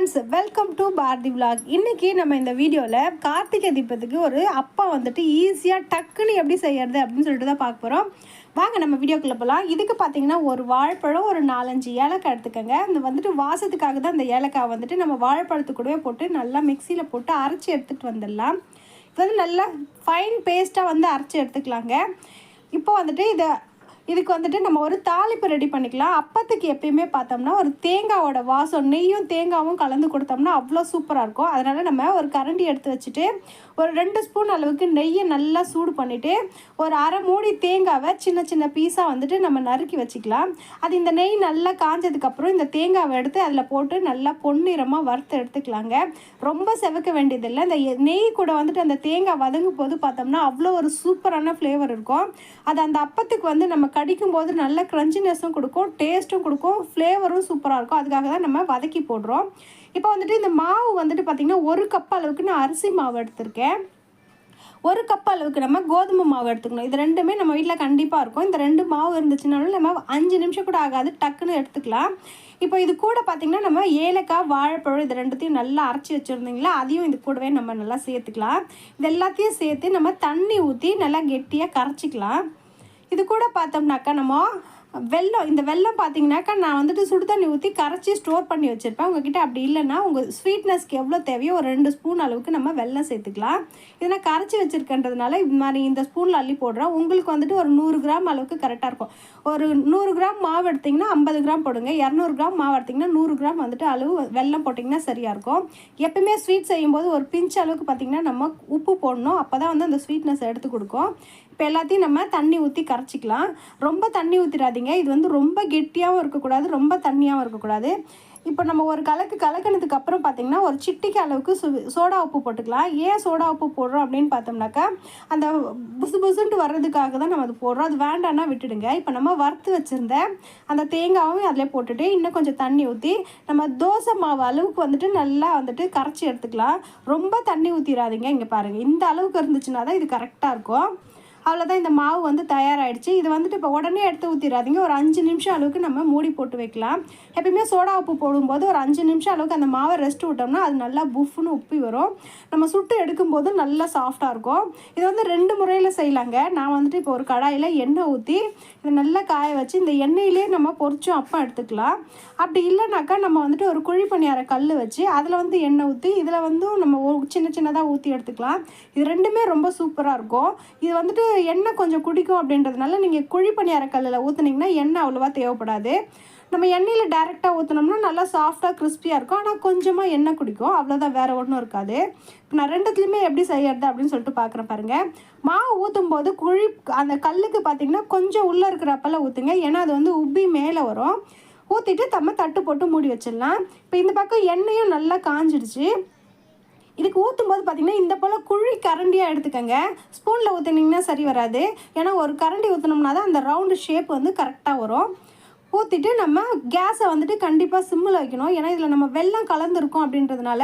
Friends, welcome to Bharathi vlog. இன்றைக்கி நம்ம இந்த வீடியோவில் கார்த்திகை தீபத்துக்கு ஒரு அப்பா வந்துட்டு ஈஸியாக டக்குன்னு எப்படி செய்யறது அப்படின்னு சொல்லிட்டு தான் பார்க்க போகிறோம். வாங்க நம்ம வீடியோக்குள்ளே போகலாம். இதுக்கு பார்த்தீங்கன்னா ஒரு வாழைப்பழம், ஒரு 4-5 ஏலக்காய் எடுத்துக்கோங்க. இந்த வந்துட்டு வாசத்துக்காக தான் இந்த ஏலக்காய் வந்துட்டு நம்ம வாழைப்பழத்து கூடவே போட்டு நல்லா மிக்சியில் போட்டு அரைச்சி எடுத்துகிட்டு வந்துடலாம். இது வந்து நல்லா ஃபைன் பேஸ்ட்டாக வந்து அரைச்சி எடுத்துக்கலாங்க. இப்போ வந்துட்டு இதுக்கு வந்துட்டு நம்ம ஒரு தாளிப்பு ரெடி பண்ணிக்கலாம். அப்பத்துக்கு எப்பயுமே பார்த்தோம்னா ஒரு தேங்காவோட வாசம், நெய்யும் தேங்காவும் கலந்து கொடுத்தோம்னா அவ்வளோ சூப்பராக இருக்கும். அதனால் நம்ம ஒரு கரண்டி எடுத்து வச்சுட்டு ஒரு 2 ஸ்பூன் அளவுக்கு நெய்யை நல்லா சூடு பண்ணிவிட்டு ஒரு அரை மூடி தேங்காவை சின்ன சின்ன பீஸாக வந்துட்டு நம்ம நறுக்கி வச்சுக்கலாம். அது இந்த நெய் நல்லா காஞ்சதுக்கப்புறம் இந்த தேங்காவை எடுத்து அதில் போட்டு நல்லா பொன்னிறமாக வறுத்து எடுத்துக்கலாங்க. ரொம்ப செவக்க வேண்டியதில்லை. இந்த நெய் கூட வந்துட்டு அந்த தேங்காய் வதங்கும் போது பார்த்தோம்னா அவ்வளோ ஒரு சூப்பரான ஃப்ளேவர் இருக்கும். அது அந்த அப்பத்துக்கு வந்து நம்ம கடிக்கும் போது நல்ல க்ரன்ச்சினஸும் கொடுக்கும், டேஸ்ட்டும் கொடுக்கும், ஃப்ளேவரும் சூப்பராக இருக்கும். அதுக்காக தான் நம்ம வதக்கி போடுறோம். இப்போ வந்துட்டு இந்த மாவு வந்துட்டு பார்த்திங்கன்னா 1 கப் அளவுக்கு நான் அரிசி மாவு எடுத்திருக்கேன். 1 கப் அளவுக்கு நம்ம கோதுமை மாவு எடுத்துக்கணும். இது ரெண்டுமே நம்ம வீட்டில் கண்டிப்பாக இருக்கும். இந்த 2 மாவு இருந்துச்சுனாலும் நம்ம 5 நிமிஷம் கூட ஆகாது, டக்குன்னு எடுத்துக்கலாம். இப்போ இது கூட பார்த்திங்கன்னா நம்ம ஏலக்காய், வாழைப்பழம் இது ரெண்டுத்தையும் நல்லா அரைச்சி வச்சுருந்தீங்களா, அதையும் இது கூடவே நம்ம நல்லா சேர்த்துக்கலாம். இது எல்லாத்தையும் சேர்த்து நம்ம தண்ணி ஊற்றி நல்லா கெட்டியாக கரைச்சிக்கலாம். இது கூட பார்த்தோம்னாக்கா நம்ம இந்த வெல்லம் பார்த்தீங்கன்னாக்கா நான் வந்துட்டு சுடு தண்ணி ஊற்றி கரைச்சி ஸ்டோர் பண்ணி வச்சுருப்பேன். உங்ககிட்ட அப்படி இல்லைன்னா உங்கள் ஸ்வீட்னஸ்க்கு எவ்வளோ தேவையோ ஒரு 2 ஸ்பூன் அளவுக்கு நம்ம வெல்லம் சேர்த்துக்கலாம். இதை நான் கரைச்சி வச்சுருக்கன்றதுனால இது மாதிரி இந்த ஸ்பூனில் அள்ளி போடுறோம். உங்களுக்கு வந்துட்டு ஒரு 100 கிராம் அளவுக்கு கரெக்டாக இருக்கும். ஒரு 100 கிராம் மாவு எடுத்திங்கன்னா 50 கிராம் போடுங்க. 200 கிராம் மாவு எடுத்திங்கன்னா 100 கிராம் வந்துட்டு அளவு வெல்லம் போட்டிங்கன்னா சரியாக இருக்கும். எப்பவுமே ஸ்வீட் செய்யும்போது ஒரு பிஞ்ச் அளவுக்கு பார்த்திங்கன்னா நம்ம உப்பு போடணும். அப்போ தான் வந்து அந்த ஸ்வீட்னஸ் எடுத்து கொடுக்கும். இப்போ எல்லாத்தையும் நம்ம தண்ணி ஊற்றி கரைச்சிக்கலாம். ரொம்ப தண்ணி ஊற்றிடாதீங்க. இது வந்து ரொம்ப கெட்டியாகவும் இருக்கக்கூடாது, ரொம்ப தண்ணியாகவும் இருக்கக்கூடாது. இப்போ நம்ம ஒரு கலக்கினதுக்கு அப்புறம் பார்த்திங்கன்னா ஒரு சிட்டிக்கு அளவுக்கு சோடா உப்பு போட்டுக்கலாம். ஏன் சோடா உப்பு போடுறோம் அப்படின்னு பார்த்தோம்னாக்கா அந்த புசுன்ட்டு வர்றதுக்காக தான் நம்ம அது போடுறோம். அது வேண்டான்னா விட்டுடுங்க. இப்போ நம்ம வறுத்து வச்சுருந்த அந்த தேங்காவும் அதில் போட்டுட்டு இன்னும் கொஞ்சம் தண்ணி ஊற்றி நம்ம தோசை மாவு அளவுக்கு வந்துட்டு நல்லா வந்துட்டு கரைச்சி எடுத்துக்கலாம். ரொம்ப தண்ணி ஊற்றிடாதீங்க. இங்கே பாருங்கள், இந்த அளவுக்கு இருந்துச்சுன்னா தான் இது கரெக்டாக இருக்கும். அவ்வளோதான், இந்த மாவு வந்து தயாராகிடுச்சு. இது வந்துட்டு இப்போ உடனே எடுத்து ஊற்றிடாதீங்க. ஒரு 5 நிமிஷம் அளவுக்கு நம்ம மூடி போட்டு வைக்கலாம். எப்பயுமே சோடா உப்பு போடும்போது ஒரு 5 நிமிஷம் அளவுக்கு அந்த மாவை ரெஸ்ட் விட்டோம்னா அது நல்லா புஃப்னு உப்பி வரும். நம்ம சுட்டு எடுக்கும்போது நல்லா சாஃப்டாக இருக்கும். இது வந்து 2 முறையில் செய்யலாங்க. நான் வந்துட்டு இப்போ ஒரு கடாயில் எண்ணெய் ஊற்றி இதை நல்லா காய வச்சு இந்த எண்ணெயிலே நம்ம பொரிச்சும் அப்பம் எடுத்துக்கலாம். அப்படி இல்லைனாக்கா நம்ம வந்துட்டு ஒரு குழி பணியார கல் வச்சு அதில் வந்து எண்ணெய் ஊற்றி இதில் வந்து நம்ம சின்ன சின்னதாக ஊற்றி எடுத்துக்கலாம். இது ரெண்டுமே ரொம்ப சூப்பராக இருக்கும். இது வந்துட்டு எண்ணெய் கொஞ்சம் குடிக்கும் அப்படின்றதுனால நீங்கள் குழி பணியார கல்லில் ஊற்றுனீங்கன்னா எண்ணெய் அவ்வளோவா தேவைப்படாது. நம்ம எண்ணெயில் டைரெக்டாக ஊற்றினோம்னா நல்லா சாஃப்டாக கிறிஸ்பியாக இருக்கும். ஆனால் கொஞ்சமாக எண்ணெய் குடிக்கும், அவ்வளோதான், வேறு ஒன்றும் இருக்காது. இப்போ நான் 2த்துலேயுமே எப்படி செய்யறது அப்படின்னு சொல்லிட்டு பார்க்குறேன் பாருங்கள். மாவு ஊற்றும் போது அந்த கல்லுக்கு பார்த்திங்கன்னா கொஞ்சம் உள்ளே இருக்கிறப்பெல்லாம் ஊற்றுங்க. ஏன்னா அது வந்து உப்பி மேலே வரும். ஊற்றிட்டு நம்ம தட்டு போட்டு மூடி வச்சிடலாம். இப்போ இந்த பக்கம் எண்ணெயும் நல்லா காஞ்சிடுச்சு. இதுக்கு ஊற்றும் போது பார்த்திங்கன்னா இந்த போல் குழி கரண்டியாக எடுத்துக்கோங்க. ஸ்பூனில் ஊற்றினீங்கன்னா சரி வராது. ஏன்னா ஒரு கரண்டி ஊற்றினோம்னா தான் அந்த ரவுண்டு ஷேப் வந்து கரெக்டாக வரும். ஊற்றிட்டு நம்ம கேஸை வந்துட்டு கண்டிப்பாக சிம்மில் வைக்கணும். ஏன்னா இதில் நம்ம வெல்லம் கலந்துருக்கோம் அப்படின்றதுனால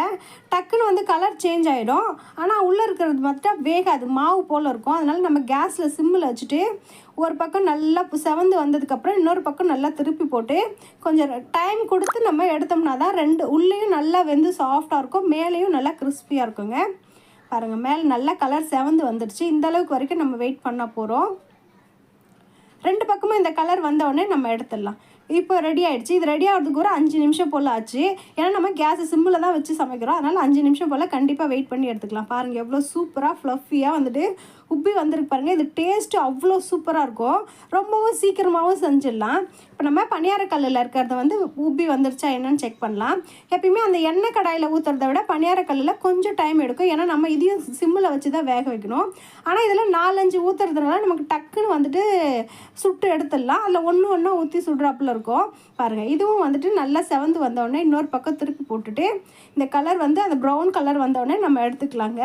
டக்குன்னு வந்து கலர் சேஞ்ச் ஆகிடும். ஆனால் உள்ளே இருக்கிறது மட்டும் வேகாது, மாவு போல் இருக்கும். அதனால் நம்ம கேஸில் சிம்மில் வச்சுட்டு ஒரு பக்கம் நல்லா செவந்து வந்ததுக்கப்புறம் இன்னொரு பக்கம் நல்லா திருப்பி போட்டு கொஞ்சம் டைம் கொடுத்து நம்ம எடுத்தோம்னா தான் உள்ளேயும் நல்லா வெந்து சாஃப்டாக இருக்கும், மேலேயும் நல்லா கிறிஸ்பியாக இருக்குங்க. பாருங்கள், மேலே நல்லா கலர் செவந்து வந்துடுச்சு. இந்த அளவுக்கு வரைக்கும் நம்ம வெயிட் பண்ண போகிறோம். 2 பக்கமும் இந்த கலர் வந்தவுடனே நம்ம எடுத்துடலாம். இப்போ ரெடி ஆகிடுச்சு. இது ரெடி ஆகிறதுக்கு ஒரு 5 நிமிஷம் போல் ஆச்சு. ஏன்னா நம்ம கேஸை சிம்மில் தான் வச்சு சமைக்கிறோம். அதனால் 5 நிமிஷம் போல் கண்டிப்பாக வெயிட் பண்ணி எடுத்துக்கலாம். பாருங்கள் எவ்வளோ சூப்பராக ஃப்ளஃபியாக வந்துட்டு உப்பி வந்துருக்கு பாருங்கள். இது டேஸ்ட்டு அவ்வளோ சூப்பராக இருக்கும். ரொம்பவும் சீக்கிரமாகவும் செஞ்சிடலாம். இப்போ நம்ம பணியார கல்லில் இருக்கிறத வந்து உப்பி வந்துருச்சா என்னன்னு செக் பண்ணலாம். எப்பயுமே அந்த எண்ணெய் கடாயில் ஊற்றுறத விட பணியார கல்லில் கொஞ்சம் டைம் எடுக்கும். ஏன்னா நம்ம இதையும் சிம்மில் வச்சு தான் வேக வைக்கணும். ஆனால் இதில் 4-5 ஊற்றுறதுனால நமக்கு டக்குன்னு வந்துட்டு சுட்டு எடுத்துடலாம். அதில் ஒன்று ஊற்றி சுடுறாப்புல இருக்கும். பாருங்கள், இதுவும் வந்துட்டு நல்லா செவந்து வந்தோடனே இன்னொரு பக்கம் திருப்பி போட்டுட்டு இந்த கலர் வந்து அந்த ப்ரௌன் கலர் வந்தோடனே நம்ம எடுத்துக்கலாங்க.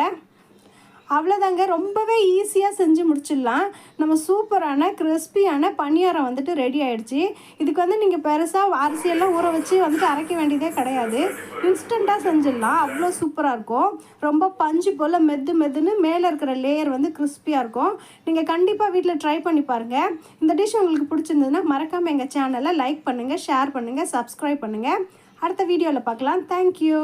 அவ்வளோதாங்க, ரொம்பவே ஈஸியாக செஞ்சு முடிச்சிடலாம். நம்ம சூப்பரான கிறிஸ்பியான பணியாரம் வந்துட்டு ரெடி ஆகிடுச்சு. இதுக்கு வந்து நீங்கள் பெருசாக அரிசியெல்லாம் ஊற வச்சு வந்துட்டு அரைக்க வேண்டியதே கிடையாது. இன்ஸ்டண்ட்டாக செஞ்சிடலாம். அவ்வளோ சூப்பராக இருக்கும். ரொம்ப பஞ்சு போல் மெதுன்னு மேலே இருக்கிற லேயர் வந்து கிறிஸ்பியாக இருக்கும். நீங்கள் கண்டிப்பாக வீட்டில் ட்ரை பண்ணி பாருங்கள். இந்த டிஷ் உங்களுக்கு பிடிச்சிருந்ததுன்னா மறக்காமல் எங்கள் சேனலை லைக் பண்ணுங்கள், ஷேர் பண்ணுங்கள், சப்ஸ்கிரைப் பண்ணுங்கள். அடுத்த வீடியோவில் பார்க்கலாம். தேங்க்யூ.